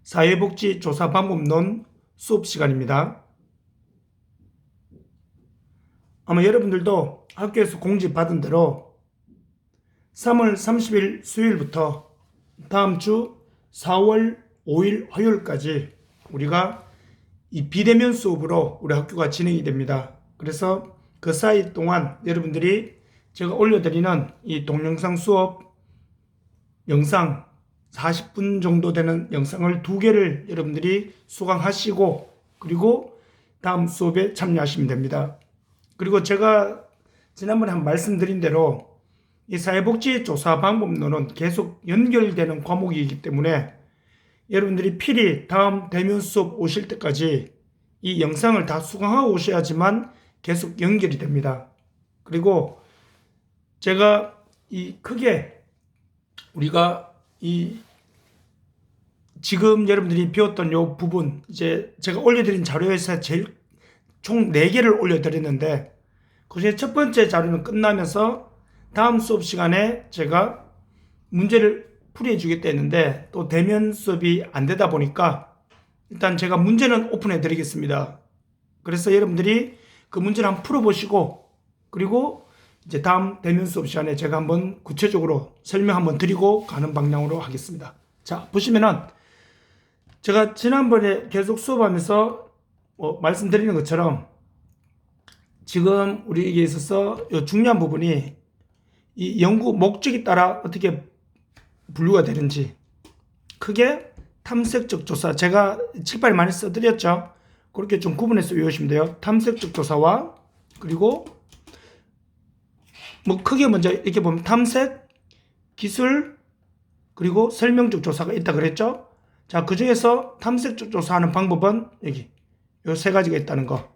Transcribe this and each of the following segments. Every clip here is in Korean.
사회복지조사방법론 수업 시간입니다. 아마 여러분들도 학교에서 공지받은 대로 3월 30일 수요일부터 다음 주 4월 5일 화요일까지 우리가 이 비대면 수업으로 우리 학교가 진행이 됩니다. 그래서 그 사이 동안 여러분들이 제가 올려드리는 이 동영상 수업 영상 40분 정도 되는 영상을 2개를 여러분들이 수강하시고 그리고 다음 수업에 참여하시면 됩니다. 그리고 제가 지난번에 한 말씀드린 대로 이 사회복지조사 방법론은 계속 연결되는 과목이기 때문에 여러분들이 필히 다음 대면 수업 오실 때까지 이 영상을 다 수강하고 오셔야지만 계속 연결이 됩니다. 그리고 제가 이 크게 우리가 이 지금 여러분들이 배웠던 요 부분 이제 제가 올려드린 자료에서 제일 총 4개를 올려드렸는데 그중에 첫 번째 자료는 끝나면서 다음 수업 시간에 제가 문제를 풀이해 주겠다 했는데 또 대면 수업이 안 되다 보니까 일단 제가 문제는 오픈해 드리겠습니다. 그래서 여러분들이 그 문제를 한번 풀어보시고 그리고 이제 다음 대면 수업 시간에 제가 한번 구체적으로 설명 한번 드리고 가는 방향으로 하겠습니다. 자, 보시면은 제가 지난번에 계속 수업하면서 말씀드리는 것처럼 지금 우리에게 있어서 중요한 부분이 이 연구 목적에 따라 어떻게 분류가 되는지 크게 탐색적 조사 제가 칠판에 많이 써드렸죠. 그렇게 좀 구분해서 외우시면 돼요. 탐색적 조사와 그리고 뭐 크게 먼저 이렇게 보면 탐색, 기술, 그리고 설명적 조사가 있다 그랬죠. 자, 그 중에서 탐색적 조사하는 방법은 여기 요 3가지가 있다는 거.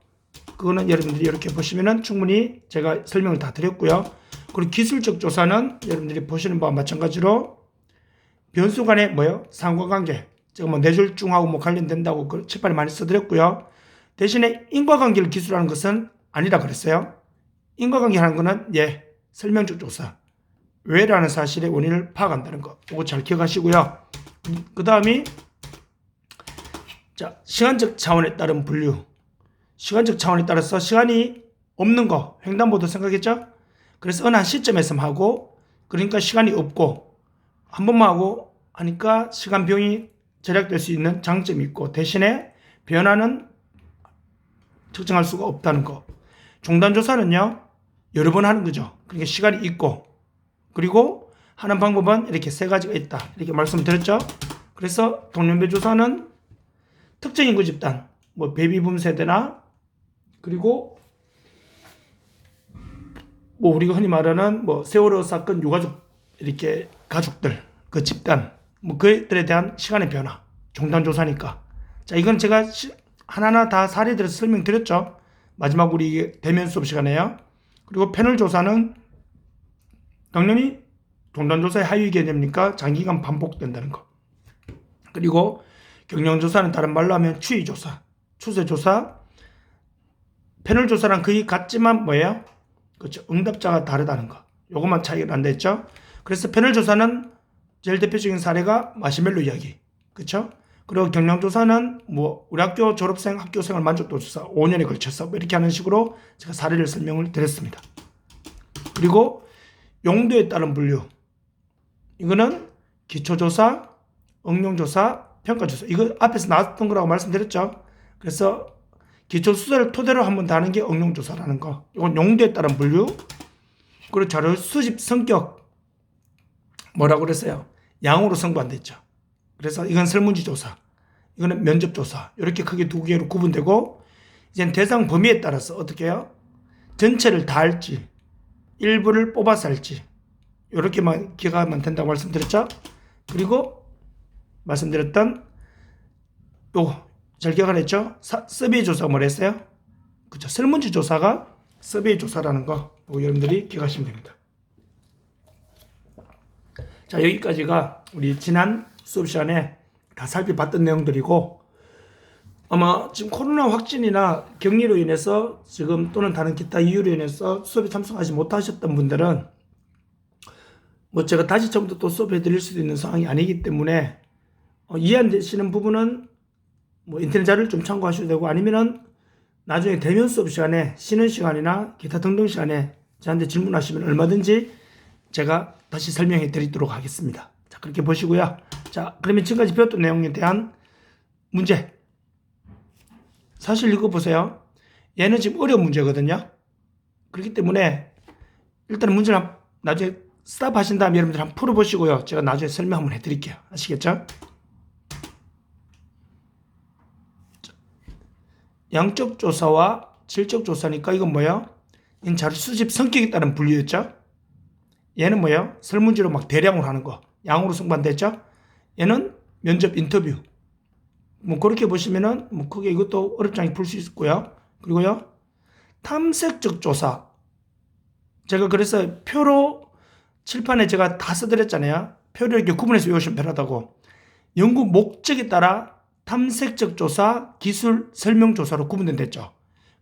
그거는 여러분들이 이렇게 보시면은 충분히 제가 설명을 다 드렸고요. 그리고 기술적 조사는 여러분들이 보시는 바와 마찬가지로 변수 간의 상관관계. 제가 뇌졸중하고 관련된다고 그 칠판에 많이 써드렸고요. 대신에 인과관계를 기술하는 것은 아니라 그랬어요. 인과관계 하는 거는 설명적 조사. 왜라는 사실의 원인을 파악한다는 거. 이거 잘 기억하시고요. 그 다음이 자, 시간적 차원에 따른 분류. 시간적 차원에 따라서 시간이 없는 거 횡단보도 생각했죠? 그래서 어느 한 시점에서만 하고 그러니까 시간이 없고 한 번만 하고 하니까 시간 비용이 절약될 수 있는 장점이 있고 대신에 변화는 측정할 수가 없다는 거. 종단조사는요 여러 번 하는 거죠. 그러니까 시간이 있고 그리고 하는 방법은 이렇게 3가지가 있다. 이렇게 말씀드렸죠. 그래서 동년배 조사는 특정 인구 집단, 베이비붐 세대나 그리고 우리가 흔히 말하는 세월호 사건 유가족 이렇게 가족들 그 집단 그들에 대한 시간의 변화 종단 조사니까 자 이건 제가 하나하나 다 사례 들어서 설명드렸죠. 마지막 우리 대면 수업 시간에요. 그리고 패널 조사는 당연히 종단조사의 하위 개념이니까 장기간 반복된다는 거. 그리고 경영조사는 다른 말로 하면 추이조사, 추세조사, 패널조사랑 거의 같지만 뭐예요? 그렇죠. 응답자가 다르다는 거. 요것만 차이가 난다 했죠. 그래서 패널조사는 제일 대표적인 사례가 마시멜로 이야기. 그렇죠? 그리고 경영조사는 우리 학교 졸업생 학교생활 만족도 조사 5년에 걸쳐서 이렇게 하는 식으로 제가 사례를 설명을 드렸습니다. 그리고 용도에 따른 분류. 이거는 기초조사, 응용조사, 평가조사. 이거 앞에서 나왔던 거라고 말씀드렸죠. 그래서 기초수사를 토대로 한번 더 하는 게 응용조사라는 거. 이건 용도에 따른 분류. 그리고 자료 수집 성격. 뭐라고 그랬어요? 양으로 승부한댔죠. 그래서 이건 설문지 조사. 이거는 면접 조사. 이렇게 크게 2개로 구분되고 이제 대상 범위에 따라서 어떻게 해요? 전체를 다 할지 일부를 뽑아서 할지 이렇게만 기억하면 된다고 말씀드렸죠. 그리고 말씀드렸던 요거 잘 기억하랬죠. 서베이 조사가 뭐라 했어요? 그렇죠. 설문지 조사가 서베이 조사라는 거 여러분들이 기억하시면 됩니다. 자, 여기까지가 우리 지난 수업 시간에 다 살펴봤던 내용들이고 아마 지금 코로나 확진이나 격리로 인해서 지금 또는 다른 기타 이유로 인해서 수업에 참석하지 못하셨던 분들은 제가 다시 처음부터 또 수업해 드릴 수도 있는 상황이 아니기 때문에 이해 안 되시는 부분은 뭐 인터넷 자료를 좀 참고하셔도 되고 아니면은 나중에 대면 수업 시간에 쉬는 시간이나 기타 등등 시간에 저한테 질문하시면 얼마든지 제가 다시 설명해 드리도록 하겠습니다. 자, 그렇게 보시고요. 자, 그러면 지금까지 배웠던 내용에 대한 문제. 사실 이거 보세요. 얘는 지금 어려운 문제거든요. 그렇기 때문에 일단은 문제를 나중에 스탑 하신 다음에 여러분들 한번 풀어보시고요. 제가 나중에 설명 한번 해드릴게요. 아시겠죠? 양적 조사와 질적 조사니까 이건 뭐예요? 이건 자료 수집 성격에 따른 분류였죠? 얘는 뭐예요? 설문지로 막 대량으로 하는 거. 양으로 승부한댔죠? 얘는 면접 인터뷰. 뭐 그렇게 보시면은 뭐 크게 이것도 어렵지 않게 풀 수 있고요. 그리고요. 탐색적 조사. 제가 그래서 표로 칠판에 제가 다 써드렸잖아요. 표를 이렇게 구분해서 외우시면 편하다고. 연구 목적에 따라 탐색적 조사, 기술, 설명 조사로 구분된댔죠.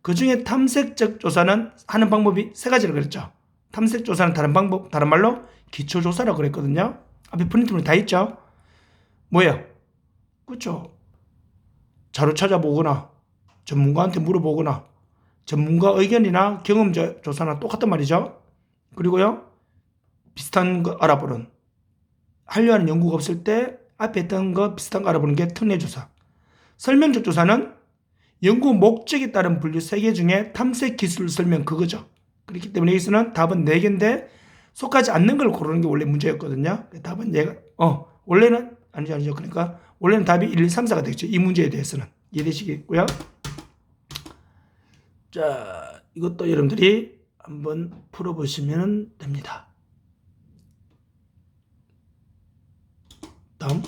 그 중에 탐색적 조사는 하는 방법이 세 가지를 그랬죠. 탐색 조사는 다른 방법, 다른 말로 기초 조사라고 그랬거든요. 앞에 프린트물 다 있죠. 뭐예요? 그렇죠. 자료 찾아보거나 전문가한테 물어보거나 전문가 의견이나 경험 조사나 똑같단 말이죠. 그리고요. 비슷한 거 알아보는 하려 하는 연구가 없을 때 앞에 했던 거 비슷한 거 알아보는 게 특례 조사. 설명적 조사는 연구 목적에 따른 분류 3개 중에 탐색 기술 설명 그거죠. 그렇기 때문에 여기서는 답은 4개인데 속하지 않는 걸 고르는 게 원래 문제였거든요. 답은 얘가 원래는 아니죠. 그러니까 원래는 답이 1, 2, 3, 4가 되겠죠. 이 문제에 대해서는 이해되시겠고요. 자, 이것도 여러분들이 한번 풀어보시면 됩니다. 다음.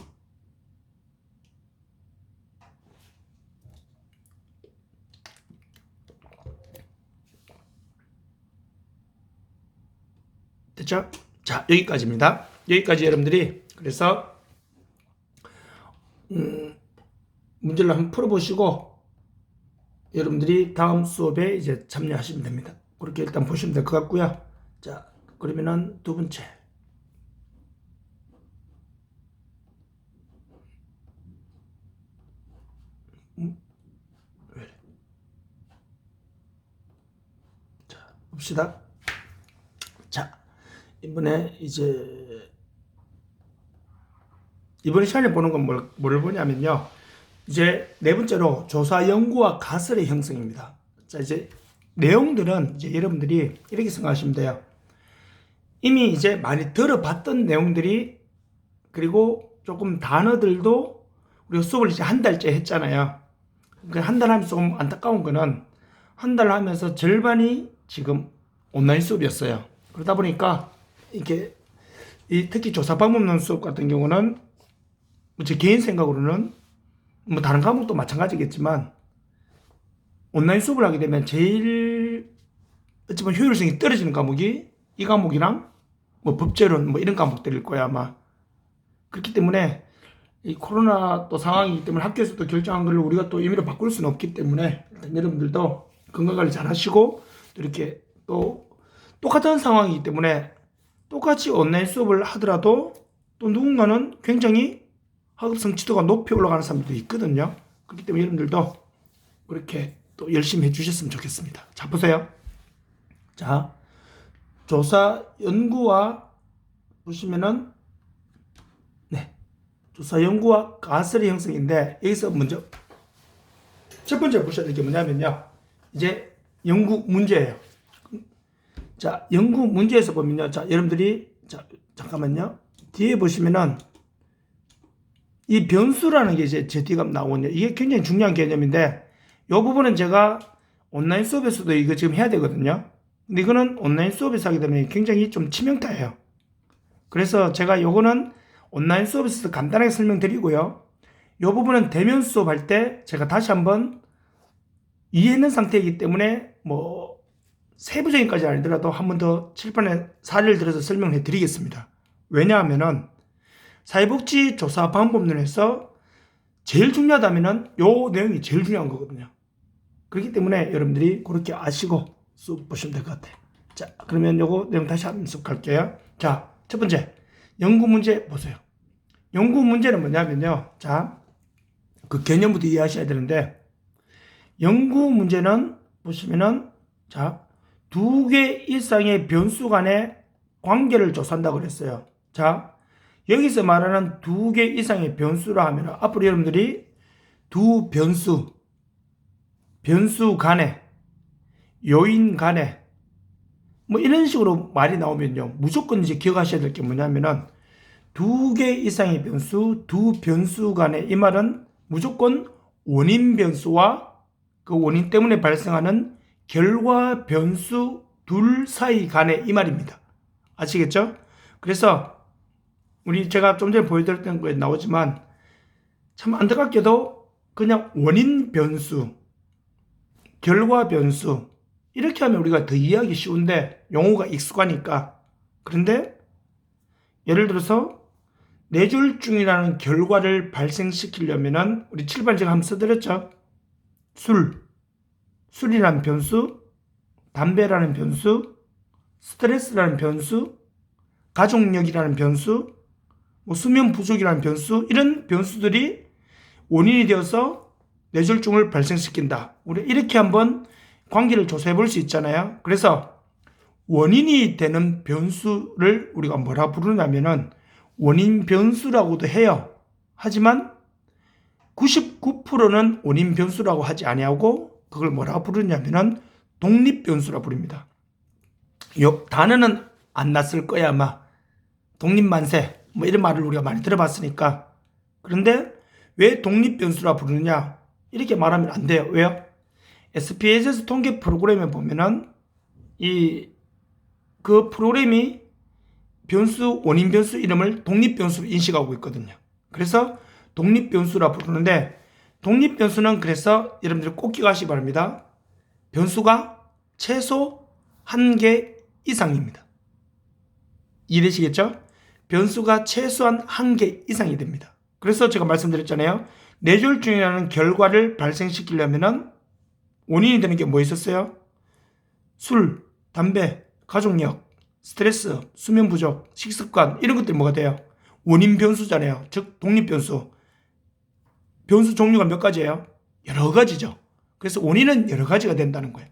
됐죠? 자, 여기까지입니다. 여기까지 여러분들이 그래서 문제를 한번 풀어보시고 여러분들이 다음 수업에 이제 참여하시면 됩니다. 그렇게 일단 보시면 될 것 같고요. 자, 그러면은 두 번째. 자, 봅시다. 자, 이번에 시간에 보는 건 뭘 보냐면요. 이제 네 번째로 조사 연구와 가설의 형성입니다. 자, 이제 내용들은 이제 여러분들이 이렇게 생각하시면 돼요. 이미 이제 많이 들어봤던 내용들이 그리고 조금 단어들도 우리가 수업을 이제 한 달째 했잖아요. 그 한 달 하면서 좀 안타까운 거는 한 달 하면서 절반이 지금 온라인 수업이었어요. 그러다 보니까 이렇게 특히 조사 방법론 수업 같은 경우는 제 개인 생각으로는 뭐 다른 과목도 마찬가지겠지만 온라인 수업을 하게 되면 제일 어찌 보면 효율성이 떨어지는 과목이 이 과목이랑 뭐 법제론 뭐 이런 과목들일 거야 아마. 그렇기 때문에 이 코로나 또 상황이기 때문에 학교에서도 결정한 걸 우리가 또 임의로 바꿀 수는 없기 때문에 일단 여러분들도 건강관리 잘 하시고 또 이렇게 또 똑같은 상황이기 때문에 똑같이 온라인 수업을 하더라도 또 누군가는 굉장히 학업 성취도가 높이 올라가는 사람들도 있거든요. 그렇기 때문에 여러분들도 그렇게 또 열심히 해주셨으면 좋겠습니다. 자, 보세요. 자, 조사 연구와 보시면은 조사 연구와 가설의 형성인데 여기서 먼저 첫 번째 보셔야 될 게 뭐냐면요. 이제 연구 문제예요. 자, 연구 문제에서 보면요. 자, 여러분들이 자, 잠깐만요. 뒤에 보시면은 이 변수라는 게 이제 제 뒤가 나오거든요. 이게 굉장히 중요한 개념인데 이 부분은 제가 온라인 수업에서도 이거 지금 해야 되거든요. 근데 이거는 온라인 수업에서 하게 되면 굉장히 좀 치명타예요. 그래서 제가 요거는 온라인 수업에서 간단하게 설명드리고요. 이 부분은 대면 수업할 때 제가 다시 한번 이해했는 상태이기 때문에 뭐 세부적인까지 아니더라도 한 번 더 칠판에 사례를 들어서 설명해 드리겠습니다. 왜냐하면은 사회복지조사 방법론에서 제일 중요하다면은 요 내용이 제일 중요한 거거든요. 그렇기 때문에 여러분들이 그렇게 아시고 수업 보시면 될 것 같아요. 자, 그러면 요거 내용 다시 한번 쭉 갈게요. 자, 첫 번째 연구 문제 보세요. 연구 문제는 뭐냐면요. 자, 그 개념부터 이해하셔야 되는데, 연구 문제는 보시면은, 자, 두 개 이상의 변수 간의 관계를 조사한다고 그랬어요. 자, 여기서 말하는 두 개 이상의 변수라 하면 앞으로 여러분들이 두 변수 간에, 요인 간에, 뭐 이런 식으로 말이 나오면요. 무조건 이제 기억하셔야 될 게 뭐냐면은 두 개 이상의 변수, 두 변수 간에 이 말은 무조건 원인 변수와 그 원인 때문에 발생하는 결과 변수 둘 사이 간의 이 말입니다. 아시겠죠? 그래서 제가 좀 전에 보여드렸던 거에 나오지만 참 안타깝게도 그냥 원인 변수, 결과 변수 이렇게 하면 우리가 더 이해하기 쉬운데 용어가 익숙하니까. 그런데 예를 들어서 뇌졸중이라는 결과를 발생시키려면은 우리 7번 제가 한번 써드렸죠. 술이라는 변수, 담배라는 변수, 스트레스라는 변수, 가족력이라는 변수, 뭐 수면 부족이라는 변수, 이런 변수들이 원인이 되어서 뇌졸중을 발생시킨다. 우리 이렇게 한번 관계를 조사해 볼 수 있잖아요. 그래서 원인이 되는 변수를 우리가 뭐라 부르냐면은 원인 변수라고도 해요. 하지만 99%는 원인 변수라고 하지 아니하고 그걸 뭐라 부르냐면은 독립 변수라 부릅니다. 요 단어는 안 났을 거야 아마. 독립만세 뭐 이런 말을 우리가 많이 들어봤으니까. 그런데 왜 독립 변수라 부르느냐 이렇게 말하면 안 돼요. 왜요? SPSS 통계 프로그램에 보면은 그 프로그램이 원인 변수 이름을 독립 변수로 인식하고 있거든요. 그래서 독립 변수라 부르는데, 독립 변수는 그래서 여러분들 꼭 기억하시기 바랍니다. 변수가 최소 1개 이상입니다. 이해되시겠죠? 변수가 최소한 1개 이상이 됩니다. 그래서 제가 말씀드렸잖아요. 뇌졸중이라는 결과를 발생시키려면은 원인이 되는 게 뭐 있었어요? 술, 담배, 가족력, 스트레스, 수면 부족, 식습관 이런 것들이 뭐가 돼요? 원인 변수잖아요. 즉 독립 변수. 변수 종류가 몇 가지예요? 여러 가지죠. 그래서 원인은 여러 가지가 된다는 거예요.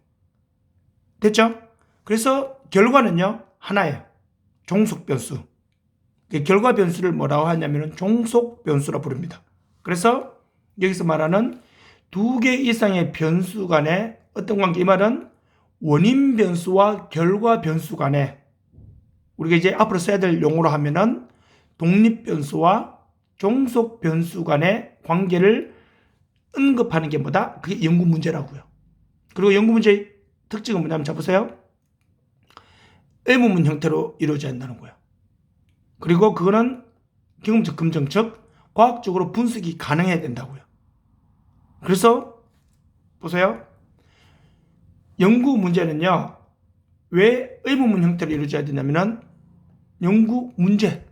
됐죠? 그래서 결과는요 하나예요. 종속 변수. 결과 변수를 뭐라고 하냐면 종속 변수라 부릅니다. 그래서 여기서 말하는 두 개 이상의 변수 간의 어떤 관계, 이 말은 원인 변수와 결과 변수 간에 우리가 이제 앞으로 써야 될 용어로 하면은 독립 변수와 종속 변수 간의 관계를 언급하는 게 뭐다? 그게 연구 문제라고요. 그리고 연구 문제의 특징은 뭐냐면 자 보세요. 의문문 형태로 이루어져야 한다는 거예요. 그리고 그거는 경험적 검증, 즉 과학적으로 분석이 가능해야 된다고요. 그래서 보세요. 연구 문제는요. 왜 의문문 형태로 이루어져야 되냐면은 연구 문제,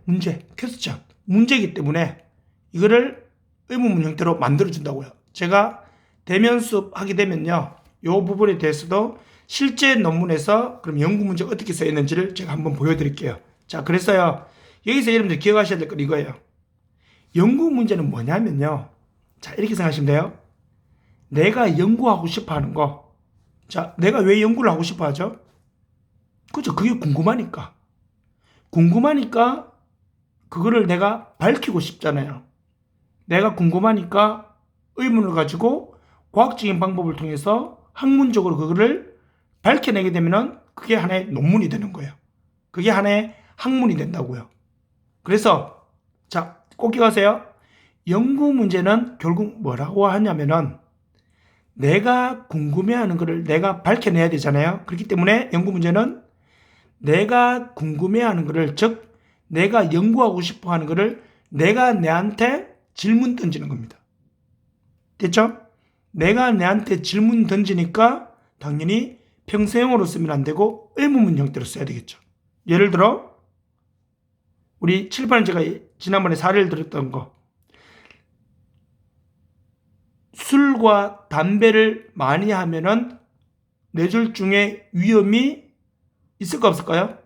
퀘스천, 문제이기 때문에 이거를 의문문 형태로 만들어준다고요. 제가 대면 수업 하게 되면요. 이 부분에 대해서도 실제 논문에서 그럼 연구 문제가 어떻게 써 있는지를 제가 한번 보여드릴게요. 자, 그래서요. 여기서 여러분들 기억하셔야 될 건 이거예요. 연구 문제는 뭐냐면요. 자, 이렇게 생각하시면 돼요. 내가 연구하고 싶어 하는 거. 자, 내가 왜 연구를 하고 싶어 하죠? 그죠? 그게 궁금하니까. 그거를 내가 밝히고 싶잖아요. 내가 궁금하니까 의문을 가지고 과학적인 방법을 통해서 학문적으로 그거를 밝혀내게 되면은 그게 하나의 논문이 되는 거예요. 그게 하나의 학문이 된다고요. 그래서 자, 꼭 기억하세요. 연구 문제는 결국 뭐라고 하냐면은 내가 궁금해하는 것을 내가 밝혀내야 되잖아요. 그렇기 때문에 연구 문제는 내가 궁금해하는 것을, 즉 내가 연구하고 싶어하는 것을 내가 내한테 질문 던지는 겁니다. 됐죠? 내가 내한테 질문 던지니까 당연히 평서형으로 쓰면 안 되고 의문문 형태로 써야 되겠죠. 예를 들어 우리 7번에 제가 지난번에 사례를 들었던 거, 술과 담배를 많이 하면은 뇌졸중의 위험이 있을까 없을까요?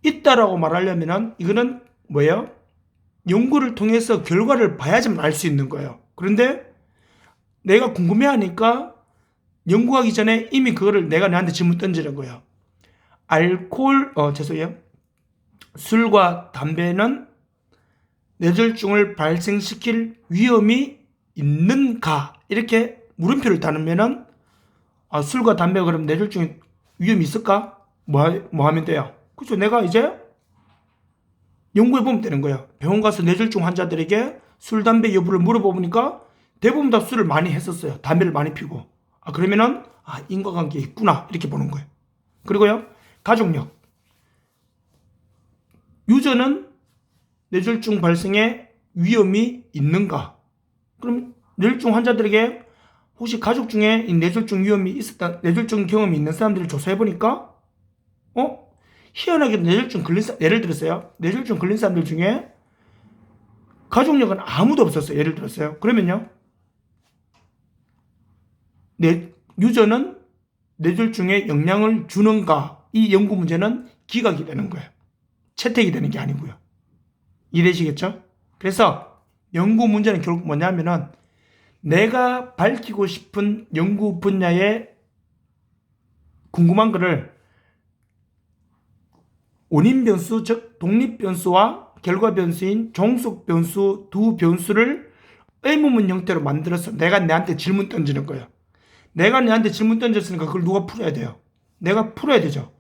있다라고 말하려면은 이거는 뭐예요? 연구를 통해서 결과를 봐야지만 알 수 있는 거예요. 그런데 내가 궁금해하니까 연구하기 전에 이미 그거를 내가 나한테 질문 던지는 거예요. 죄송해요. 술과 담배는 뇌졸중을 발생시킬 위험이 있는가? 이렇게 물음표를 달으면은 술과 담배 그럼 뇌졸중 위험이 있을까? 뭐 하면 돼요? 그렇죠. 내가 이제 연구해보면 되는 거예요. 병원 가서 뇌졸중 환자들에게 술, 담배 여부를 물어보니까 대부분 다 술을 많이 했었어요. 담배를 많이 피고. 그러면은 인과관계 있구나 이렇게 보는 거예요. 그리고요. 가족력. 유저는 뇌졸중 발생에 위험이 있는가? 그럼 뇌졸중 환자들에게 혹시 가족 중에 뇌졸중 위험이 있었다, 뇌졸중 경험이 있는 사람들을 조사해보니까, 희한하게 뇌졸중 걸린 예를 들었어요. 뇌졸중 걸린 사람들 중에 가족력은 아무도 없었어요. 예를 들었어요. 그러면요. 유저는 뇌졸중에 영향을 주는가? 이 연구 문제는 기각이 되는 거예요. 채택이 되는 게 아니고요. 이해되시겠죠? 그래서 연구 문제는 결국 뭐냐면은 내가 밝히고 싶은 연구 분야에 궁금한 거를 원인 변수, 즉 독립 변수와 결과 변수인 종속 변수 두 변수를 의문문 형태로 만들어서 내가 내한테 질문 던지는 거예요. 내가 내한테 질문 던졌으니까 그걸 누가 풀어야 돼요? 내가 풀어야 되죠.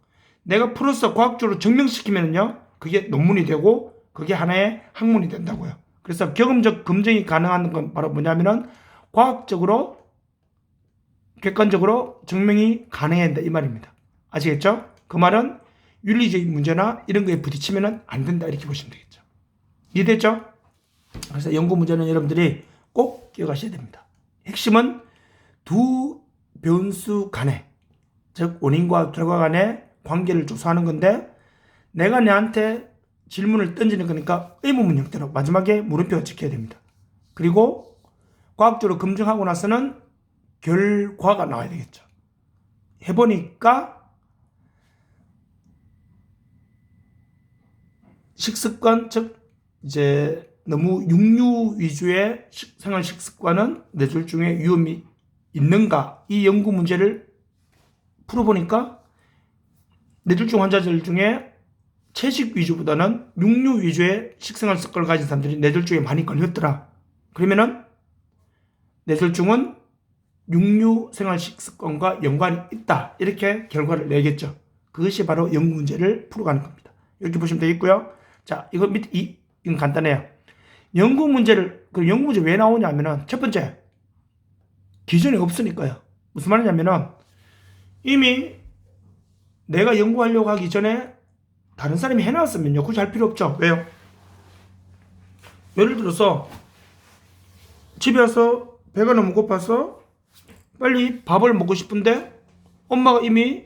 내가 풀어서 과학적으로 증명시키면요, 그게 논문이 되고 그게 하나의 학문이 된다고요. 그래서 경험적 검증이 가능한 건 바로 뭐냐면은 과학적으로 객관적으로 증명이 가능해야 된다 이 말입니다. 아시겠죠? 그 말은 윤리적인 문제나 이런 거에 부딪히면 안 된다 이렇게 보시면 되겠죠. 이해됐죠? 그래서 연구 문제는 여러분들이 꼭 기억하셔야 됩니다. 핵심은 두 변수 간에, 즉 원인과 결과 간의 관계를 조사하는 건데 내가 내한테 질문을 던지는 거니까 의문문 형태로 마지막에 물음표가 찍혀야 됩니다. 그리고 과학적으로 검증하고 나서는 결과가 나와야 되겠죠. 해보니까 식습관, 즉 이제 너무 육류 위주의 생활 식습관은 뇌졸중에 위험이 있는가? 이 연구 문제를 풀어보니까 뇌졸중 환자들 중에 채식 위주보다는 육류 위주의 식생활 습관을 가진 사람들이 뇌졸중에 많이 걸렸더라. 그러면은 뇌졸중은 육류 생활 식습관과 연관이 있다. 이렇게 결과를 내겠죠. 그것이 바로 연구 문제를 풀어가는 겁니다. 이렇게 보시면 되겠고요. 자, 이거 이건 간단해요. 연구 문제를, 그 연구 문제 왜 나오냐면은 첫 번째, 기존에 없으니까요. 무슨 말이냐면은 이미 내가 연구하려고 하기 전에 다른 사람이 해놨으면요, 굳이 할 필요 없죠. 왜요? 예를 들어서 집에 와서 배가 너무 고파서 빨리 밥을 먹고 싶은데 엄마가 이미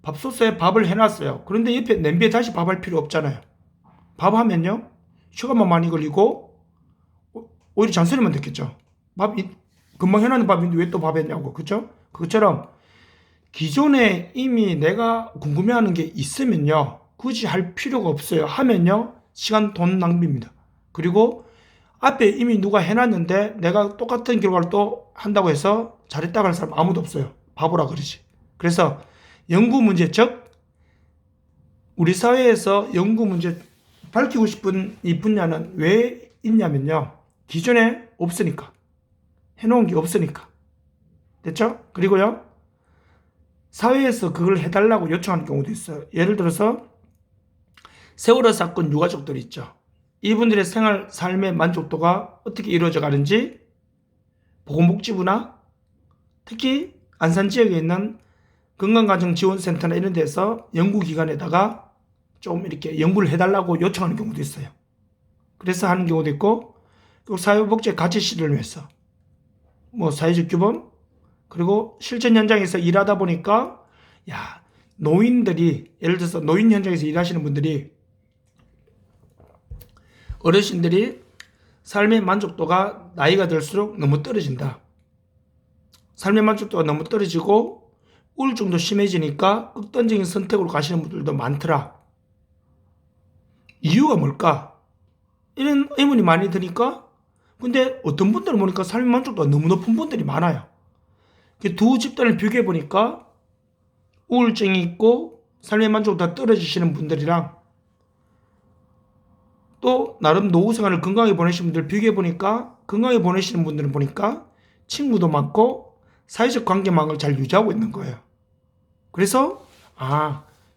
밥솥에 밥을 해놨어요. 그런데 옆에 냄비에 다시 밥할 필요 없잖아요. 밥하면요, 시간만 많이 걸리고 오히려 잔소리만 듣겠죠. 금방 해놨는 밥인데 왜 또 밥 했냐고. 그렇죠? 그것처럼 기존에 이미 내가 궁금해하는 게 있으면요, 굳이 할 필요가 없어요. 하면요, 시간, 돈 낭비입니다. 그리고 앞에 이미 누가 해놨는데 내가 똑같은 결과를 또 한다고 해서 잘했다고 할 사람 아무도 없어요. 바보라 그러지. 그래서 연구 문제, 즉 우리 사회에서 연구 문제 밝히고 싶은 이 분야는 왜 있냐면요, 기존에 없으니까, 해놓은 게 없으니까. 됐죠? 그리고요, 사회에서 그걸 해달라고 요청하는 경우도 있어요. 예를 들어서 세월호 사건 유가족들 있죠. 이분들의 삶의 만족도가 어떻게 이루어져 가는지 보건복지부나 특히 안산 지역에 있는 건강가정지원센터나 이런 데서 연구기관에다가 좀 이렇게 연구를 해달라고 요청하는 경우도 있어요. 그래서 하는 경우도 있고, 또 사회복지 가치 실현을 위해서 사회적 규범, 그리고 실전 현장에서 일하다 보니까 노인들이, 예를 들어서 노인 현장에서 일하시는 분들이, 어르신들이 삶의 만족도가 나이가 들수록 너무 떨어진다. 삶의 만족도가 너무 떨어지고 우울증도 심해지니까 극단적인 선택으로 가시는 분들도 많더라. 이유가 뭘까? 이런 의문이 많이 드니까, 근데 어떤 분들은 보니까 삶의 만족도가 너무 높은 분들이 많아요. 두 집단을 비교해 보니까 우울증이 있고 삶의 만족도가 떨어지시는 분들이랑 또 나름 노후 생활을 건강하게 보내시는 분들 비교해 보니까 건강하게 보내시는 분들은 보니까 친구도 많고 사회적 관계망을 잘 유지하고 있는 거예요. 그래서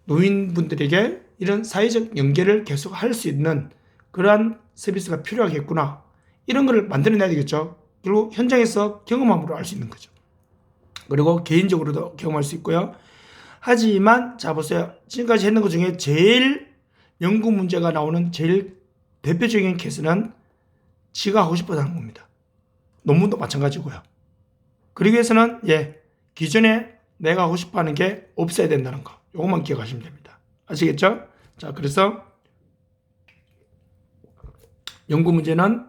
노인분들에게 이런 사회적 연계를 계속 할 수 있는 그러한 서비스가 필요하겠구나. 이런 거를 만들어내야 되겠죠. 결국 현장에서 경험함으로 알 수 있는 거죠. 그리고 개인적으로도 경험할 수 있고요. 하지만 자 보세요. 지금까지 했는 것 중에 제일 연구 문제가 나오는 제일 대표적인 케이스는 지가 하고 싶어서 하는 겁니다. 논문도 마찬가지고요. 그러기 위해서는 기존에 내가 하고 싶어 하는 게 없어야 된다는 거. 요것만 기억하시면 됩니다. 아시겠죠? 자, 그래서 연구 문제는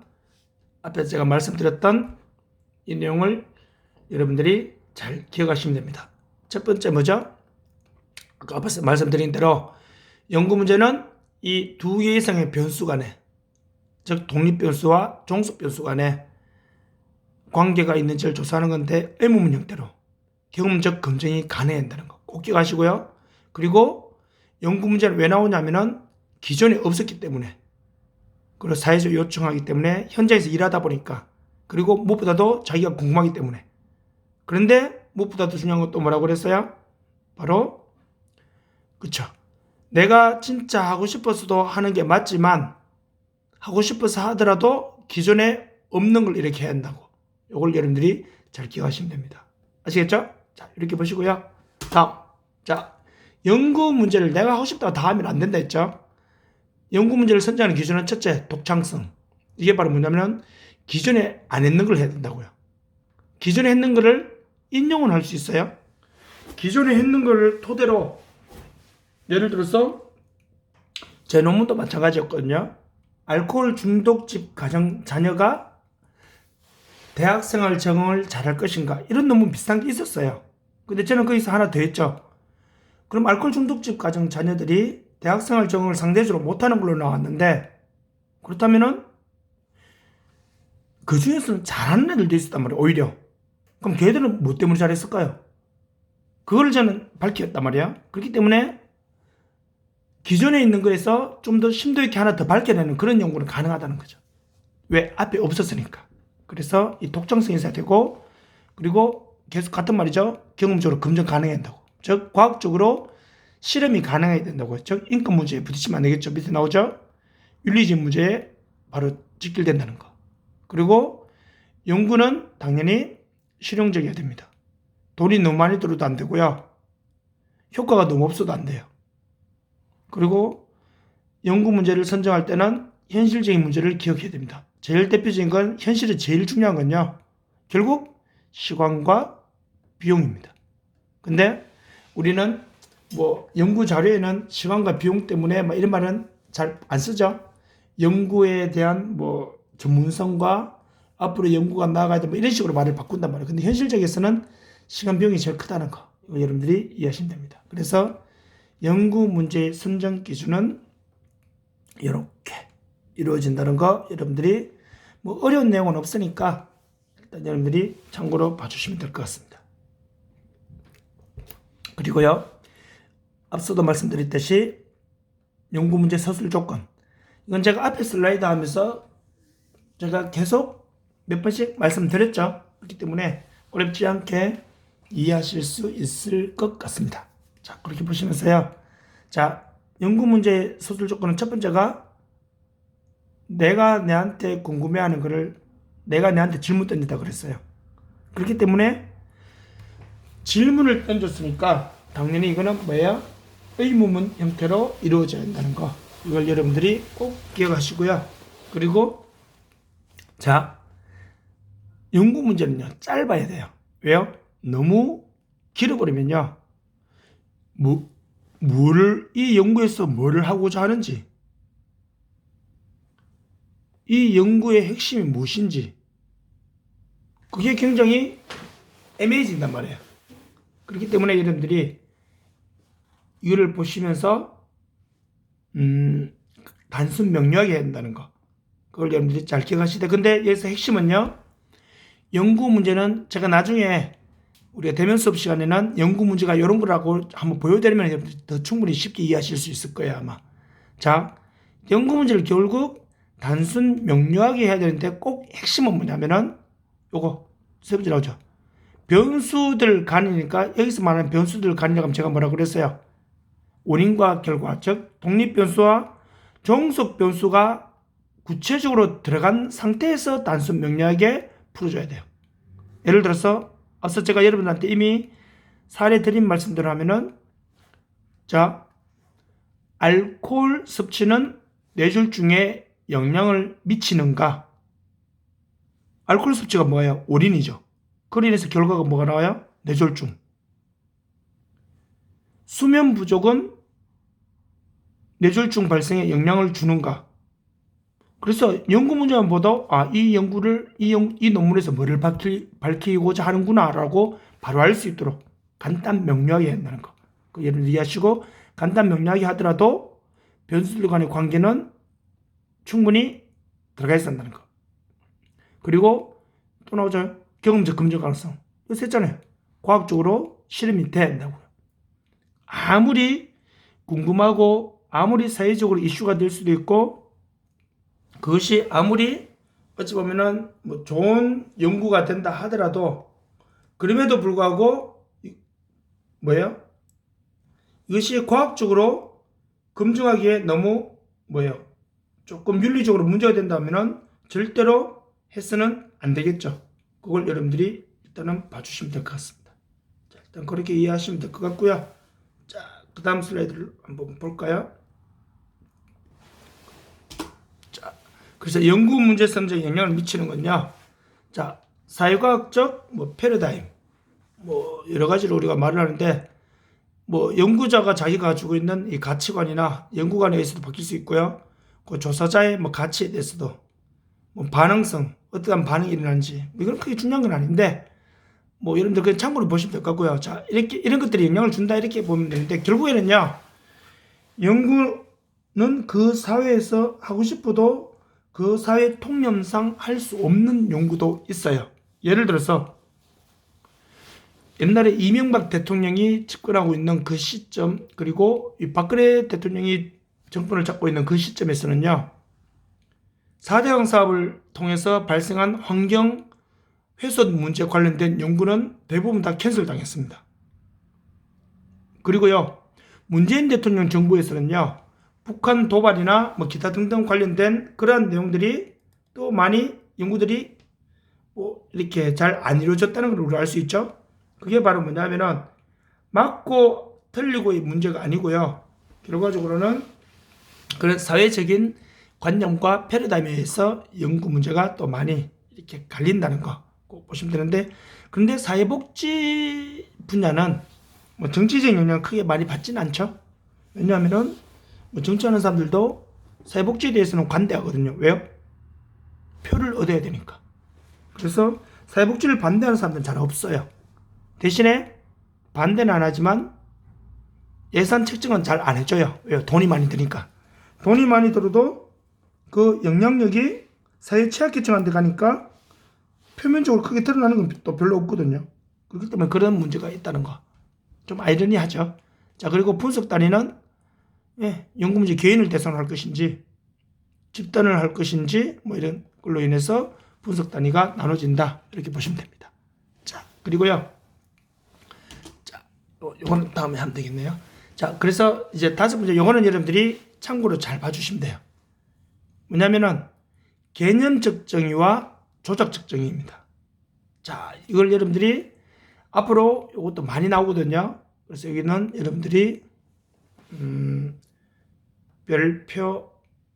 앞에 제가 말씀드렸던 이 내용을 여러분들이 잘 기억하시면 됩니다. 첫 번째 뭐죠? 아까 앞에서 말씀드린 대로 연구 문제는 이 두 개 이상의 변수 간에, 즉 독립변수와 종속변수 간에 관계가 있는지를 조사하는 건데 의문문 형태로 경험적 검증이 가능해야 한다는 거 꼭 기억하시고요. 그리고 연구 문제는 왜 나오냐면은 기존에 없었기 때문에, 그리고 사회적 요청하기 때문에, 현장에서 일하다 보니까, 그리고 무엇보다도 자기가 궁금하기 때문에. 그런데 무엇보다도 중요한 건 또 뭐라고 그랬어요? 바로 그쵸, 내가 진짜 하고 싶어서도 하는 게 맞지만 하고 싶어서 하더라도 기존에 없는 걸 이렇게 해야 한다고. 이걸 여러분들이 잘 기억하시면 됩니다. 아시겠죠? 자, 이렇게 보시고요. 다음. 자, 연구 문제를 내가 하고 싶다고 다 하면 안 된다 했죠? 연구 문제를 선정하는 기준은 첫째, 독창성. 이게 바로 뭐냐면 기존에 안 했는 걸 해야 된다고요. 기존에 했는 거를 인용은 할 수 있어요. 기존에 했는 거를 토대로 예를 들어서 제 논문도 마찬가지였거든요. 알코올 중독집 가정 자녀가 대학생활 적응을 잘할 것인가, 이런 논문 비슷한 게 있었어요. 근데 저는 거기서 하나 더 했죠. 그럼 알코올 중독집 가정 자녀들이 대학생활 적응을 상대적으로 못하는 걸로 나왔는데, 그렇다면은 그 중에서는 잘하는 애들도 있었단 말이에요. 오히려 그럼 걔들은 뭐 때문에 잘했을까요? 그걸 저는 밝혔단 말이에요. 그렇기 때문에 기존에 있는 거에서 좀 더 심도 있게 하나 더 밝혀내는 그런 연구는 가능하다는 거죠. 왜? 앞에 없었으니까. 그래서 이 독창성이 있어야 되고, 그리고 계속 같은 말이죠. 경험적으로 검증 가능해야 한다고. 즉 과학적으로 실험이 가능해야 된다고요. 즉 인권 문제에 부딪히면 안 되겠죠. 밑에 나오죠. 윤리적 문제에 바로 직결된다는 거. 그리고 연구는 당연히 실용적이어야 됩니다. 돈이 너무 많이 들어도 안 되고요. 효과가 너무 없어도 안 돼요. 그리고 연구 문제를 선정할 때는 현실적인 문제를 기억해야 됩니다. 제일 대표적인 건, 현실에 제일 중요한 건요, 결국 시간과 비용입니다. 근데 우리는 뭐 연구 자료에는 시간과 비용 때문에 막 이런 말은 잘 안 쓰죠. 연구에 대한 뭐 전문성과 앞으로 연구가 나아가야 돼 뭐 이런 식으로 말을 바꾼단 말이에요. 근데 현실적에서는 시간 비용이 제일 크다는 거, 이거 여러분들이 이해하시면 됩니다. 그래서 연구 문제의 선정 기준은 이렇게 이루어진다는 거, 여러분들이 뭐 어려운 내용은 없으니까 일단 여러분들이 참고로 봐주시면 될 것 같습니다. 그리고요, 앞서도 말씀드렸듯이 연구 문제 서술 조건, 이건 제가 앞에 슬라이드 하면서 제가 계속 몇 번씩 말씀드렸죠. 그렇기 때문에 어렵지 않게 이해하실 수 있을 것 같습니다. 자, 그렇게 보시면서요. 자, 연구 문제 서술 조건은 첫 번째가 내가 내한테 궁금해하는 거를 내가 내한테 질문 던진다 그랬어요. 그렇기 때문에 질문을 던졌으니까 당연히 이거는 뭐예요? 의문문 형태로 이루어져야 한다는 거, 이걸 여러분들이 꼭 기억하시고요. 그리고 자, 연구 문제는요, 짧아야 돼요. 왜요? 너무 길어버리면요, 이 연구에서 뭐를 하고자 하는지, 이 연구의 핵심이 무엇인지, 그게 굉장히 애매해진단 말이에요. 그렇기 때문에 여러분들이 이거를 보시면서 단순 명료하게 해야 한다는 거, 그걸 여러분들이 잘 기억하시되, 근데 여기서 핵심은요, 연구 문제는 제가 나중에 우리가 대면 수업 시간에는 연구 문제가 이런 거라고 한번 보여드리면 여러분들이 더 충분히 쉽게 이해하실 수 있을 거예요, 아마. 자, 연구 문제를 결국 단순 명료하게 해야 되는데 꼭 핵심은 뭐냐면은 요거 세 번째 나오죠. 변수들 간이니까 여기서 말하는 변수들 간이라고 하면 제가 뭐라 그랬어요? 원인과 결과, 즉 독립 변수와 종속 변수가 구체적으로 들어간 상태에서 단순 명료하게 풀어줘야 돼요. 예를 들어서 앞서 제가 여러분한테 이미 사례 드린 말씀대로 하면은, 자, 알코올 섭취는 뇌졸중에 영향을 미치는가? 알코올 섭취가 뭐예요? 올인이죠. 그로 인해서 결과가 뭐가 나와요? 뇌졸중. 수면 부족은 뇌졸중 발생에 영향을 주는가? 그래서 연구 문제만 보도 이 연구를 이 논문에서 뭐를 밝히고자 하는구나라고 바로 알 수 있도록 간단 명료하게 한다는 거. 그 예를 이해하시고, 간단 명료하게 하더라도 변수들 간의 관계는 충분히 들어가 있어야 한다는 거. 그리고 또 나오죠. 경험적 검증 가능성. 이거 셌잖아요. 과학적으로 실험이 돼야 한다고요. 아무리 궁금하고 아무리 사회적으로 이슈가 될 수도 있고, 그것이 아무리 어찌 보면은 뭐 좋은 연구가 된다 하더라도, 그럼에도 불구하고 뭐예요? 이것이 과학적으로 검증하기에 너무 뭐예요? 조금 윤리적으로 문제가 된다면은 절대로 해서는 안 되겠죠. 그걸 여러분들이 일단은 봐주시면 될 것 같습니다. 자, 일단 그렇게 이해하시면 될 것 같고요. 자, 그 다음 슬라이드를 한번 볼까요? 자, 그래서 연구 문제 선정에 영향을 미치는 건요. 자, 사회과학적 패러다임, 여러 가지로 우리가 말을 하는데, 연구자가 자기가 가지고 있는 이 가치관이나 연구관에 의해서도 바뀔 수 있고요. 그 조사자의 가치에 대해서도, 반응성, 어떠한 반응이 일어나는지, 이건 크게 중요한 건 아닌데, 여러분들 그냥 참고로 보시면 될 것 같고요. 자, 이런 것들이 영향을 준다, 이렇게 보면 되는데, 결국에는요, 연구는 그 사회에서 하고 싶어도 그 사회 통념상 할 수 없는 연구도 있어요. 예를 들어서, 옛날에 이명박 대통령이 집권하고 있는 그 시점, 그리고 이 박근혜 대통령이 정권을 잡고 있는 그 시점에서는요, 4대강 사업을 통해서 발생한 환경 훼손 문제 관련된 연구는 대부분 다 캔슬 당했습니다. 그리고요, 문재인 대통령 정부에서는요, 북한 도발이나 기타 등등 관련된 그러한 내용들이 또 많이 연구들이 이렇게 잘 안 이루어졌다는 걸 우리가 알 수 있죠. 그게 바로 뭐냐면은 맞고 틀리고의 문제가 아니고요. 결과적으로는 그런 사회적인 관념과 패러다임에 의해서 연구 문제가 또 많이 이렇게 갈린다는 거 꼭 보시면 되는데, 그런데 사회복지 분야는 정치적 영향을 크게 많이 받지는 않죠. 왜냐하면은 정치하는 사람들도 사회복지에 대해서는 관대하거든요. 왜요? 표를 얻어야 되니까. 그래서 사회복지를 반대하는 사람들은 잘 없어요. 대신에 반대는 안 하지만 예산 책정은 잘 안 해줘요. 왜요? 돈이 많이 드니까. 돈이 많이 들어도 그 영향력이 사회 취약계층한테 가니까 표면적으로 크게 드러나는 건 또 별로 없거든요. 그렇기 때문에 그런 문제가 있다는 거. 좀 아이러니하죠. 자, 그리고 분석 단위는 연구 문제 개인을 대상으로 할 것인지 집단을 할 것인지 이런 걸로 인해서 분석 단위가 나눠진다. 이렇게 보시면 됩니다. 자, 그리고요. 자, 요거는 다음에 하면 되겠네요. 자, 그래서 이제 다섯 번째, 요거는 여러분들이 참고로 잘 봐주시면 돼요. 뭐냐면은 개념적 정의와 조작적 정의입니다. 자, 이걸 여러분들이 앞으로 이것도 많이 나오거든요. 그래서 여기는 여러분들이 별표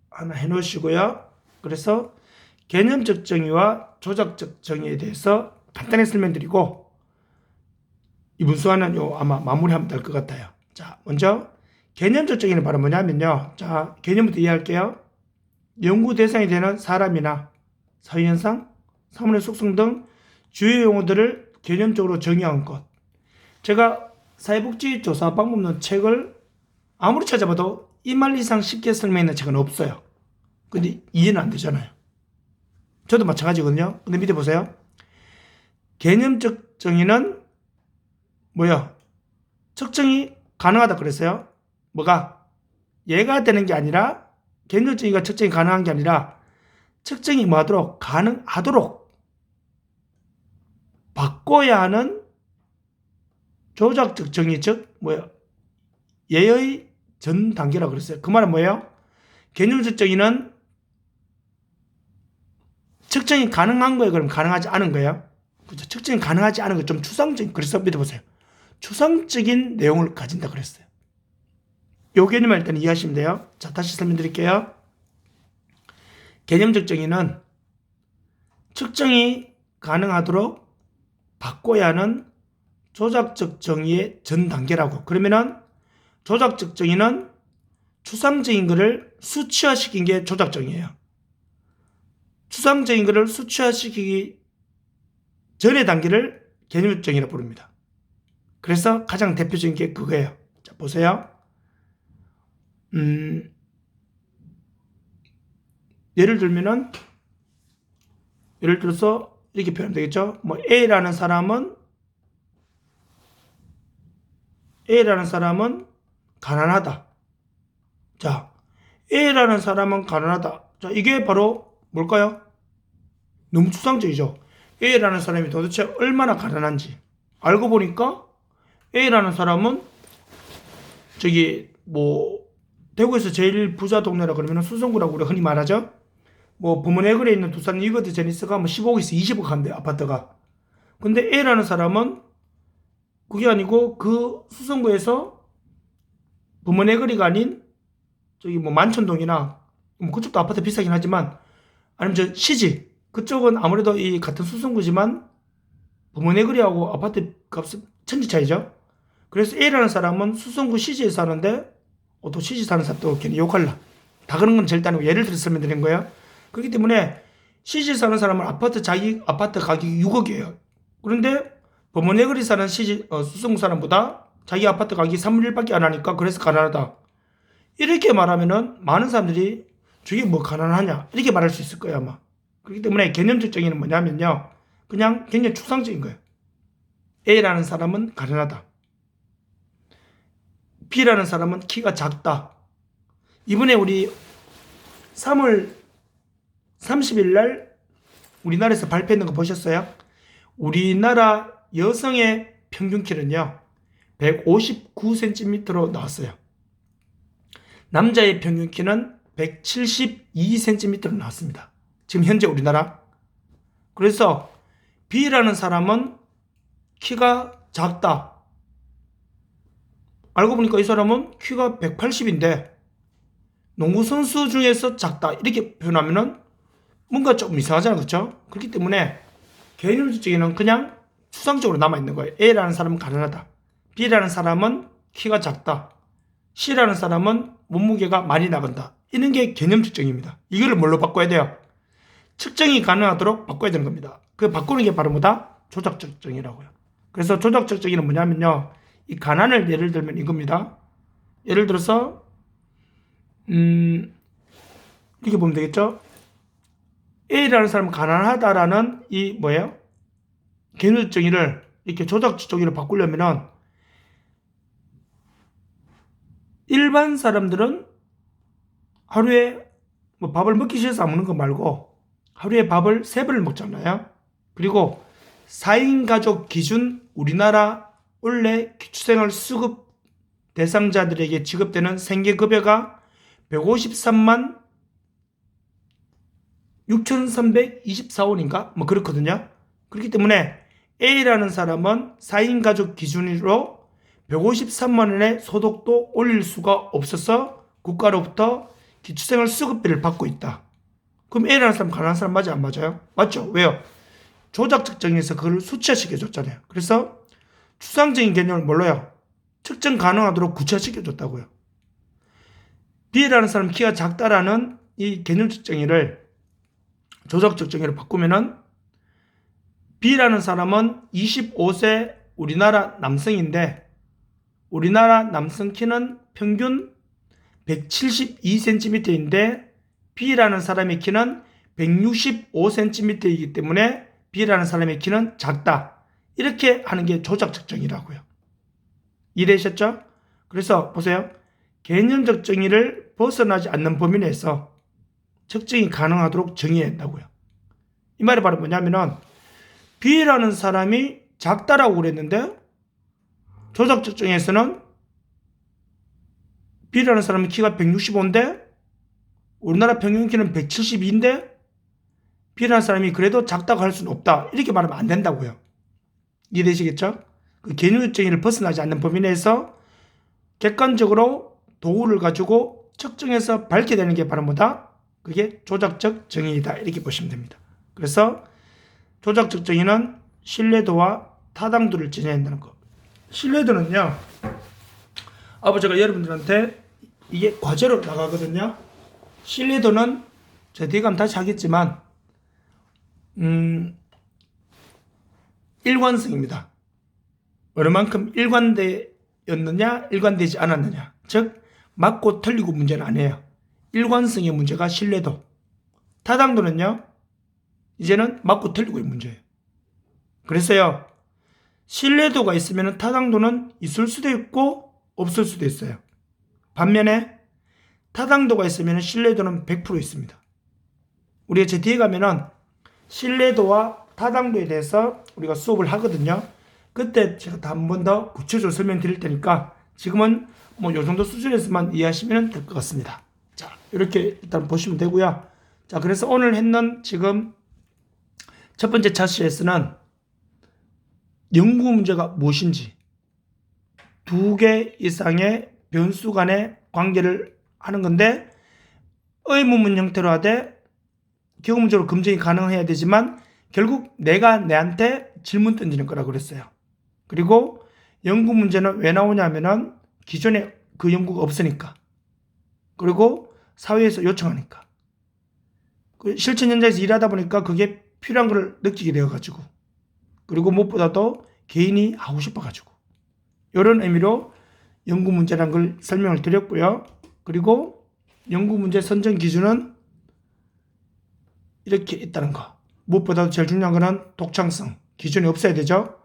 하나 해놓으시고요. 그래서 개념적 정의와 조작적 정의에 대해서 간단히 설명드리고 이번 수화는 아마 마무리하면 될 것 같아요. 자, 먼저 개념적 정의는 바로 뭐냐면요. 자, 개념부터 이해할게요. 연구 대상이 되는 사람이나 사회현상, 사물의 속성 등 주요 용어들을 개념적으로 정의한 것. 제가 사회복지 조사 방법론 책을 아무리 찾아봐도 이 말 이상 쉽게 설명했는 책은 없어요. 근데 이해는 안 되잖아요. 저도 마찬가지거든요. 근데 밑에 보세요. 개념적 정의는 뭐야? 측정이 가능하다 그랬어요. 뭐가? 얘가 되는 게 아니라 개념적 정의가 측정이 가능한 게 아니라 측정이 뭐하도록? 가능하도록 바꿔야 하는 조작적 정의, 즉 뭐야? 얘의 전 단계라고 그랬어요. 그 말은 뭐예요? 개념적 정의는 측정이 가능한 거예요? 그럼 가능하지 않은 거예요? 그렇죠. 측정이 가능하지 않은 거 좀 추상적인, 그래서 믿어보세요. 추상적인 내용을 가진다 그랬어요. 요 개념을 일단 이해하시면 돼요. 자, 다시 설명드릴게요. 개념적 정의는 측정이 가능하도록 바꿔야 하는 조작적 정의의 전 단계라고. 그러면은 조작적 정의는 추상적인 것을 수치화시킨 게 조작정의예요. 추상적인 것을 수치화시키기 전의 단계를 개념적 정의라고 부릅니다. 그래서 가장 대표적인 게 그거예요. 자, 보세요. 예를 들어서 이렇게 표현하면 되겠죠. 뭐 A라는 사람은 가난하다. 자, A라는 사람은 가난하다. 자, 이게 바로 뭘까요? 너무 추상적이죠. A라는 사람이 도대체 얼마나 가난한지 알고 보니까 A라는 사람은 저기 뭐 대구에서 제일 부자 동네라 그러면 수성구라고 우리가 흔히 말하죠. 뭐 범원해거리에 있는 두산 이거드 제니스가 뭐 15억에서 20억 한대 아파트가. 근데 A라는 사람은 그게 아니고 그 수성구에서 범원해거리가 아닌 저기 뭐 만천동이나 뭐 그쪽도 아파트 비싸긴 하지만 아니면 저 시지 그쪽은 아무래도 이 같은 수성구지만 범원해거리하고 아파트 값은 천지 차이죠. 그래서 A라는 사람은 수성구 시지에 사는데 또 시지 사는 사람도 괜히 욕할라. 다 그런 건 절대 아니고 예를 들어서 설명드린 거예요. 그렇기 때문에 시지 사는 사람은 자기 아파트 가격이 6억이에요. 그런데 범원해거리 사는 수성구 사람보다 자기 아파트 가격이 3분의 1밖에 안 하니까 그래서 가난하다. 이렇게 말하면은 많은 사람들이 저게 뭐 가난하냐 이렇게 말할 수 있을 거예요 아마. 그렇기 때문에 개념적 정의는 뭐냐면요. 그냥 굉장히 추상적인 거예요. A라는 사람은 가난하다. B라는 사람은 키가 작다. 이번에 우리 3월 30일 날 우리나라에서 발표했는 거 보셨어요? 우리나라 여성의 평균 키는요 159cm로 나왔어요. 남자의 평균 키는 172cm로 나왔습니다. 지금 현재 우리나라. 그래서 B라는 사람은 키가 작다. 알고 보니까 이 사람은 키가 180인데 농구선수 중에서 작다. 이렇게 표현하면은 뭔가 조금 이상하잖아요. 그렇죠? 그렇기 때문에 개념적 정의는 그냥 추상적으로 남아있는 거예요. A라는 사람은 가난하다. B라는 사람은 키가 작다. C라는 사람은 몸무게가 많이 나간다. 이런 게 개념적 정의입니다. 이거를 뭘로 바꿔야 돼요? 측정이 가능하도록 바꿔야 되는 겁니다. 그 바꾸는 게 바로 뭐다? 조작적 정의라고요. 그래서 조작적 정의는 뭐냐면요. 이 가난을 예를 들면 이겁니다. 예를 들어서 이렇게 보면 되겠죠? A라는 사람은 가난하다라는 이 뭐예요? 개념적 정의를 이렇게 조작적 정의로 바꾸려면은 일반 사람들은 하루에 뭐 밥을 먹기 싫어서 안 먹는 거 말고 하루에 밥을 3번을 먹잖아요. 그리고 4인 가족 기준 우리나라 원래 기초생활 수급 대상자들에게 지급되는 생계급여가 153만 6,324원인가? 뭐 그렇거든요. 그렇기 때문에 A라는 사람은 4인 가족 기준으로 153만 원의 소득도 올릴 수가 없어서 국가로부터 기초생활 수급비를 받고 있다. 그럼 A라는 사람 가난한 사람 맞아요? 안 맞아요? 맞죠? 왜요? 조작적 정의에서 그걸 수치화시켜줬잖아요. 그래서 추상적인 개념을 뭘로요? 측정 가능하도록 구체화시켜줬다고요. B라는 사람 키가 작다라는 이 개념적 정의를 조작적 정의로 바꾸면은 B라는 사람은 25세 우리나라 남성인데 우리나라 남성 키는 평균 172cm인데 B라는 사람의 키는 165cm이기 때문에 B라는 사람의 키는 작다. 이렇게 하는 게 조작적 정의라고요. 이해되셨죠? 그래서 보세요. 개념적 정의를 벗어나지 않는 범위 내에서 측정이 가능하도록 정의해야 한다고요. 이 말이 바로 뭐냐면은 B라는 사람이 작다라고 그랬는데 조작적 정의에서는 B라는 사람의 키가 165인데 우리나라 평균 키는 172인데 B라는 사람이 그래도 작다고 할 수는 없다. 이렇게 말하면 안 된다고요. 이해되시겠죠? 그 개념적 정의를 벗어나지 않는 범위 내에서 객관적으로 도구를 가지고 측정해서 밝게 되는 게 바로 뭐다? 그게 조작적 정의이다. 이렇게 보시면 됩니다. 그래서 조작적 정의는 신뢰도와 타당도를 지녀야 한다는 거. 신뢰도는요. 제가 여러분들한테 이게 과제로 나가거든요. 신뢰도는 제가 뒤에 가면 다시 하겠지만 일관성입니다. 얼마만큼 일관되었느냐 일관되지 않았느냐. 즉 맞고 틀리고 문제는 아니에요. 일관성의 문제가 신뢰도. 타당도는요. 이제는 맞고 틀리고의 문제예요. 그래서요. 신뢰도가 있으면 타당도는 있을 수도 있고 없을 수도 있어요. 반면에 타당도가 있으면 신뢰도는 100% 있습니다. 우리가 제 뒤에 가면은 신뢰도와 타당도에 대해서 우리가 수업을 하거든요. 그때 제가 한 번 더 구체적으로 설명드릴 테니까 지금은 뭐 요 정도 수준에서만 이해하시면 될 것 같습니다. 자, 이렇게 일단 보시면 되고요. 자, 그래서 오늘 했는 지금 첫 번째 차시에서는 연구 문제가 무엇인지 두 개 이상의 변수 간의 관계를 하는 건데 의문문 형태로 하되 기호 문제로 검증이 가능해야 되지만 결국 내가 내한테 질문 던지는 거라고 그랬어요. 그리고 연구 문제는 왜 나오냐면은 기존에 그 연구가 없으니까. 그리고 사회에서 요청하니까. 실천 현장에서 일하다 보니까 그게 필요한 걸 느끼게 되어가지고. 그리고 무엇보다도 개인이 하고 싶어가지고. 이런 의미로 연구 문제라는 걸 설명을 드렸고요. 그리고 연구 문제 선정 기준은 이렇게 있다는 거. 무엇보다도 제일 중요한 거는 독창성. 기준이 없어야 되죠.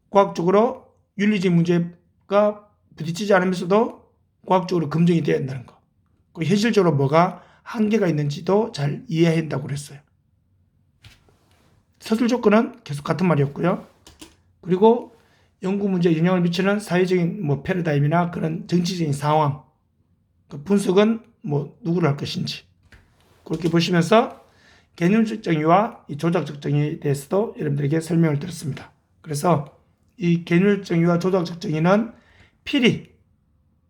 과학적으로 윤리적 문제가 부딪히지 않으면서도 과학적으로 검증이 되어야 한다는 거. 그 현실적으로 뭐가 한계가 있는지도 잘 이해해야 한다고 그랬어요. 서술 조건은 계속 같은 말이었고요. 그리고 연구 문제에 영향을 미치는 사회적인 뭐 패러다임이나 그런 정치적인 상황. 그 분석은 뭐 누구를 할 것인지. 그렇게 보시면서 개념적 정의와 이 조작적 정의에 대해서도 여러분들에게 설명을 드렸습니다. 그래서 이 개념적 정의와 조작적 정의는 필히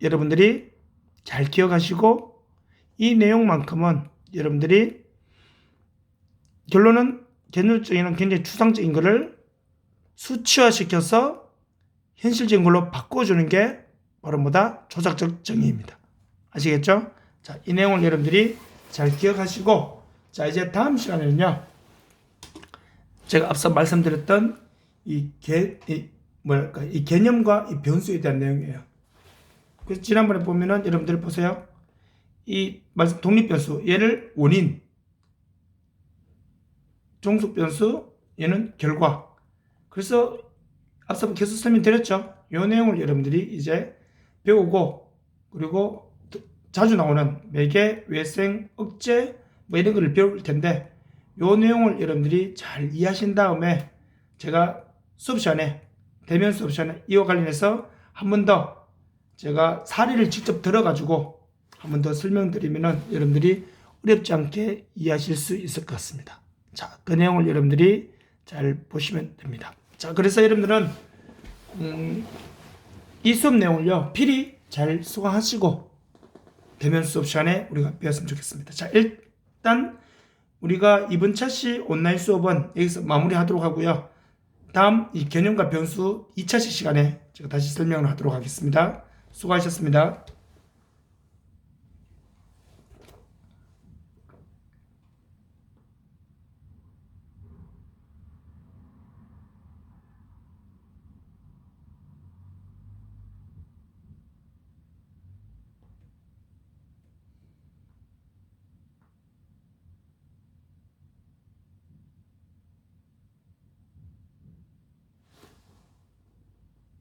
여러분들이 잘 기억하시고 이 내용만큼은 여러분들이 결론은 개념적 정의는 굉장히 추상적인 것을 수치화시켜서 현실적인 걸로 바꿔주는 게 바로 뭐다? 조작적 정의입니다. 아시겠죠? 자, 이 내용을 여러분들이 잘 기억하시고 자, 이제 다음 시간에는요. 제가 앞서 말씀드렸던 이 개념과 이 변수에 대한 내용이에요. 그래서 지난번에 보면은 여러분들 보세요. 이 말씀 독립변수, 얘를 원인, 종속변수, 얘는 결과. 그래서 앞서 계속 설명드렸죠. 이 내용을 여러분들이 이제 배우고 그리고 자주 나오는 매개, 외생, 억제 뭐 이런 거를 배울 텐데 이 내용을 여러분들이 잘 이해하신 다음에 제가 수업 시간에 대면 수업 시간에 이와 관련해서 한 번 더 제가 사례를 직접 들어가지고 한 번 더 설명드리면은 여러분들이 어렵지 않게 이해하실 수 있을 것 같습니다. 자, 그 내용을 여러분들이 잘 보시면 됩니다. 자, 그래서 여러분들은 이 수업 내용을요 필히 잘 수강하시고 대면 수업 시간에 우리가 배웠으면 좋겠습니다. 자, 일단 우리가 이번 차시 온라인 수업은 여기서 마무리하도록 하고요. 다음 이 개념과 변수 2차시 시간에 제가 다시 설명을 하도록 하겠습니다. 수고하셨습니다.